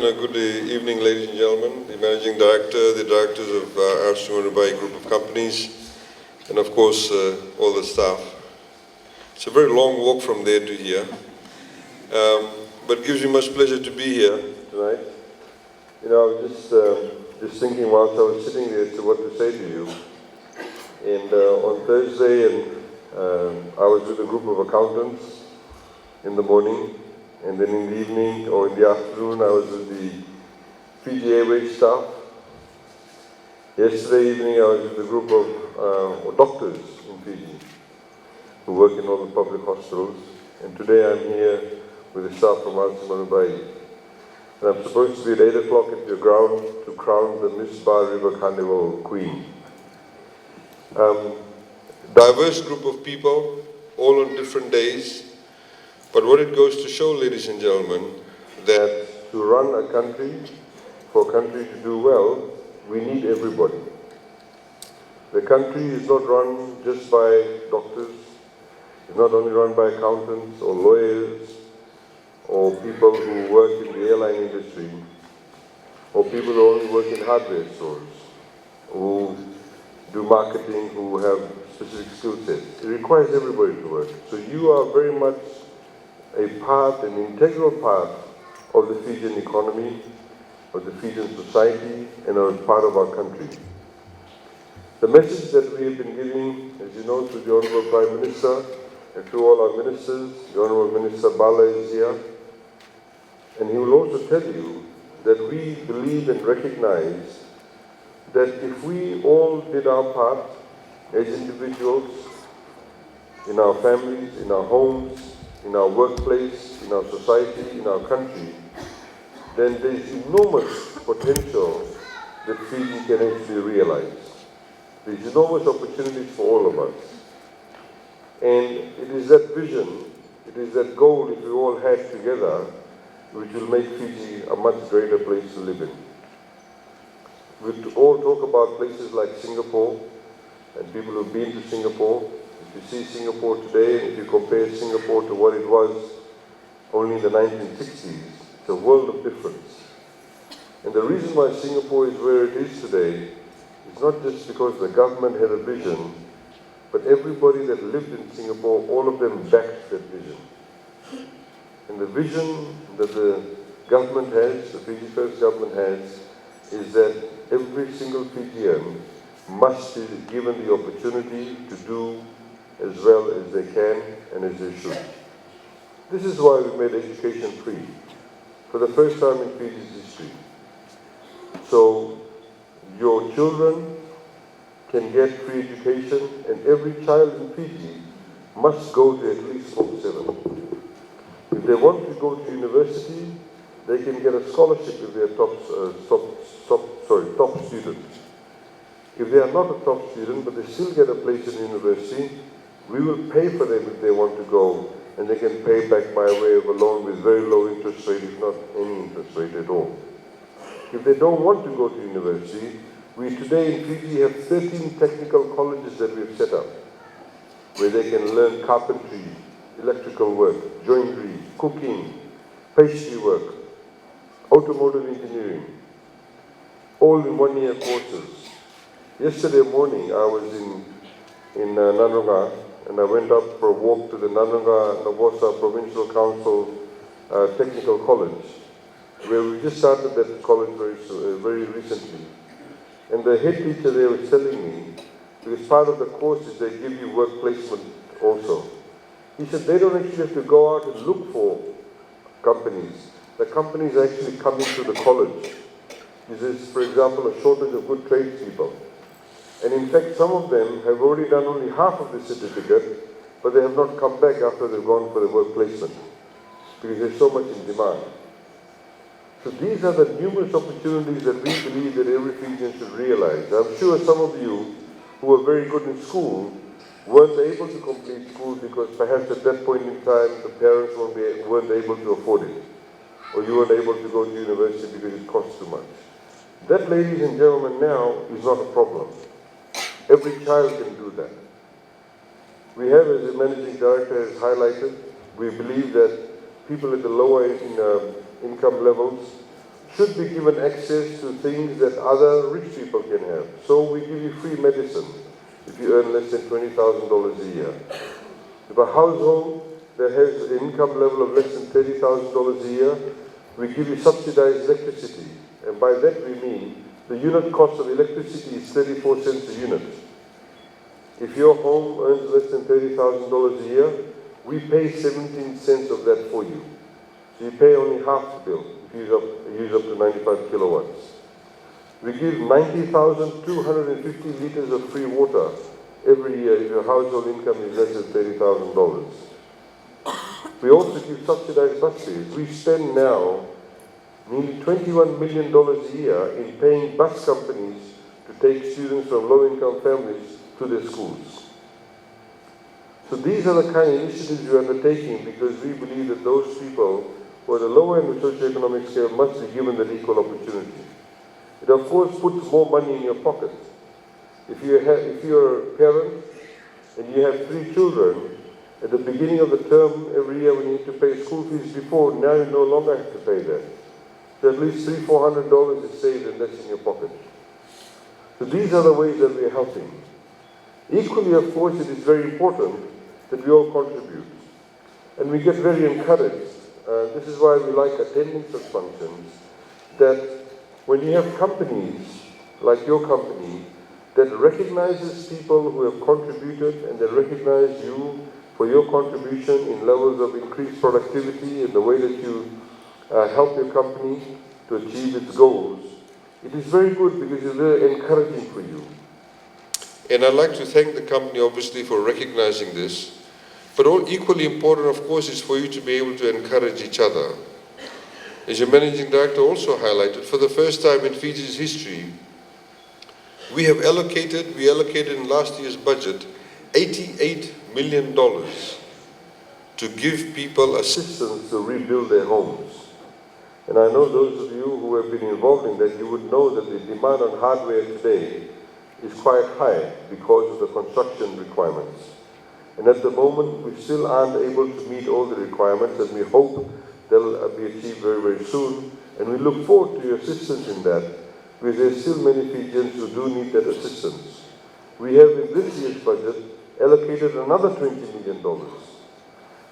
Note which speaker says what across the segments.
Speaker 1: Good evening, ladies and gentlemen, the Managing Director, the Directors of RC Manubhai Group of Companies, and of course all the staff. It's a very long walk from there to here, but it gives me much pleasure to be here tonight. You know, I was just thinking whilst I was sitting there to what to say to you. And on Thursday, I was with a group of accountants in the morning. And then in the evening or in the afternoon, I was with the Fiji Airways staff. Yesterday evening, I was with a group of doctors in Fiji who work in all the public hospitals. And today I'm here with the staff from RC Manubhai. And I'm supposed to be at 8 o'clock at your ground to crown the Miss Bar River Carnival Queen. Diverse group of people, all on different days. But what it goes to show, ladies and gentlemen, that to run a country, for a country to do well, we need everybody. The country is not run just by doctors, it's not only run by accountants or lawyers or people who work in the airline industry or people who only work in hardware stores, who do marketing, who have specific skill sets. It requires everybody to work. So you are very much a part, an integral part of the Fijian economy, of the Fijian society, and are part of our country. The message that we have been giving, as you know, through the Honourable Prime Minister and through all our ministers, the Honourable Minister Bala is here, and he will also tell you that we believe and recognize that if we all did our part as individuals, in our families, in our homes, in our workplace, in our society, in our country, then there is enormous potential that Fiji can actually realize. There is enormous opportunities for all of us. And it is that vision, it is that goal if we all had together, which will make Fiji a much greater place to live in. We all talk about places like Singapore, and people who've been to Singapore. If you see Singapore today, if you compare Singapore to what it was only in the 1960s, it's a world of difference. And the reason why Singapore is where it is today is not just because the government had a vision, but everybody that lived in Singapore, all of them backed that vision. And the vision that the government has, the Fiji First government has, is that every single Fijian must be given the opportunity to do as well as they can and as they should. This is why we made education free, for the first time in Fiji's history. So your children can get free education, and every child in Fiji must go to at least Form 7. If they want to go to university, they can get a scholarship if they are top students. If they are not a top student, but they still get a place in university, we will pay for them if they want to go, and they can pay back by way of a loan with very low interest rate, if not any interest rate at all. If they don't want to go to university, we today in Fiji have 13 technical colleges that we've set up, where they can learn carpentry, electrical work, joinery, cooking, pastry work, automotive engineering, all in 1-year courses. Yesterday morning I was in Nanunga, and I went up for a walk to the Nanunga Novosa Provincial Council Technical College, where we just started that college very recently. And the head teacher there was telling me, because part of the course is they give you work placement also. He said they don't actually have to go out and look for companies. The companies actually come into the college. There's, for example, a shortage of good tradespeople. And in fact, some of them have already done only half of the certificate, but they have not come back after they've gone for the work placement, because there's so much in demand. So these are the numerous opportunities that we believe that every Fijian should realize. I'm sure some of you who were very good in school weren't able to complete school because perhaps at that point in time the parents weren't able to afford it, or you weren't able to go to university because it costs too much. That, ladies and gentlemen, now is not a problem. Every child can do that. We have, as the managing director has highlighted, we believe that people at the lower income levels should be given access to things that other rich people can have. So we give you free medicine if you earn less than $20,000 a year. If a household that has an income level of less than $30,000 a year, we give you subsidized electricity. And by that we mean the unit cost of electricity is 34 cents a unit. If your home earns less than $30,000 a year, we pay 17 cents of that for you. So you pay only half the bill if you use up to 95 kilowatts. We give 90,250 liters of free water every year if your household income is less than $30,000. We also give subsidized bus fares. We spend now nearly $21 million a year in paying bus companies to take students from low-income families to their schools. So these are the kind of initiatives we're undertaking because we believe that those people who are at the lower end of the socioeconomic scale must be given that equal opportunity. It of course puts more money in your pocket. If you're a parent and you have 3 children, at the beginning of the term every year when you need to pay school fees before, now you no longer have to pay that. So at least $300-400 is saved and that's in your pocket. So these are the ways that we are helping. Equally, of course, it is very important that we all contribute. And we get very encouraged. This is why we like attending such functions, that when you have companies like your company that recognizes people who have contributed and they recognize you for your contribution in levels of increased productivity and the way that you help your company to achieve its goals, it is very good because it's very encouraging for you. And I'd like to thank the company obviously for recognizing this, but all equally important of course is for you to be able to encourage each other. As your managing director also highlighted, for the first time in Fiji's history, we allocated in last year's budget $88 million to give people assistance to rebuild their homes. And I know those of you who have been involved in that, you would know that the demand on hardware today is quite high because of the construction requirements. And at the moment, we still aren't able to meet all the requirements, and we hope they'll be achieved very, very soon. And we look forward to your assistance in that, because there's still many Fijians who do need that assistance. We have in this year's budget allocated another $20 million.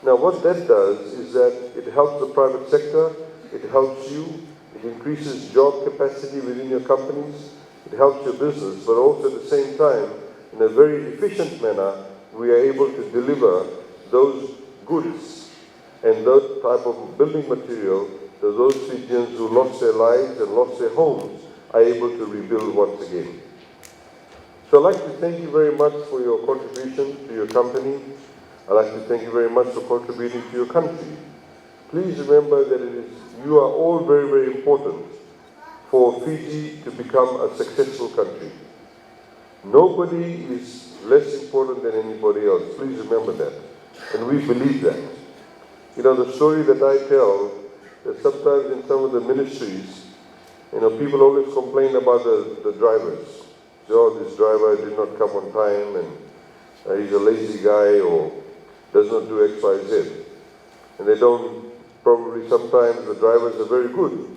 Speaker 1: Now what that does is that it helps the private sector, it helps you, it increases job capacity within your companies, it helps your business, but also at the same time, in a very efficient manner, we are able to deliver those goods and that type of building material that those Fijians who lost their lives and lost their homes are able to rebuild once again. So I'd like to thank you very much for your contribution to your company. I'd like to thank you very much for contributing to your country. Please remember that you are all very, very important for Fiji to become a successful country. Nobody is less important than anybody else. Please remember that. And we believe that. You know, the story that I tell, that sometimes in some of the ministries, you know, people always complain about the drivers. Oh, this driver did not come on time and he's a lazy guy or does not do X, Y, Z. And they don't, probably sometimes the drivers are very good,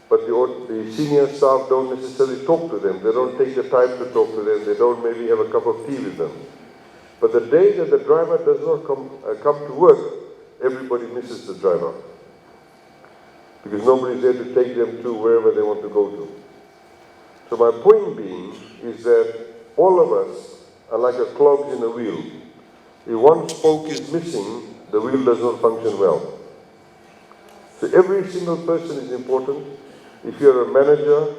Speaker 1: but the senior staff don't necessarily talk to them. They don't take the time to talk to them. They don't maybe have a cup of tea with them. But the day that the driver does not come to work, everybody misses the driver. Because nobody's there to take them to wherever they want to go to. So my point being is that all of us are like a clogs in a wheel. If one spoke is missing, the wheel does not function well. So every single person is important. If you're a manager,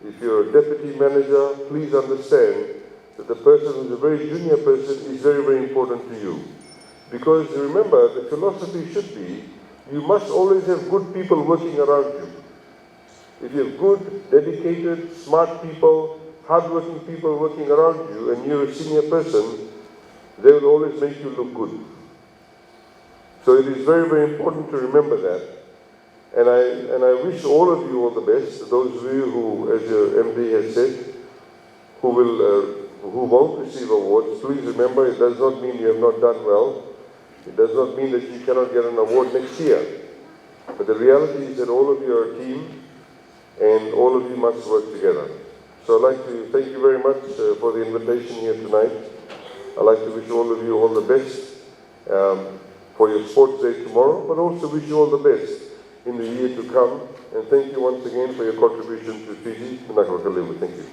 Speaker 1: if you're a deputy manager, please understand that the person who's a very junior person is very, very important to you. Because remember, the philosophy should be, you must always have good people working around you. If you have good, dedicated, smart people, hardworking people working around you, and you're a senior person, they will always make you look good. So it is very, very important to remember that. And I wish all of you all the best. Those of you who, as your MD has said, who won't receive awards, please remember it does not mean you have not done well. It does not mean that you cannot get an award next year. But the reality is that all of you are a team, and all of you must work together. So I'd like to thank you very much for the invitation here tonight. I'd like to wish all of you all the best for your sports day tomorrow, but also wish you all the best in the year to come. And thank you once again for your contribution to Fiji. Thank you.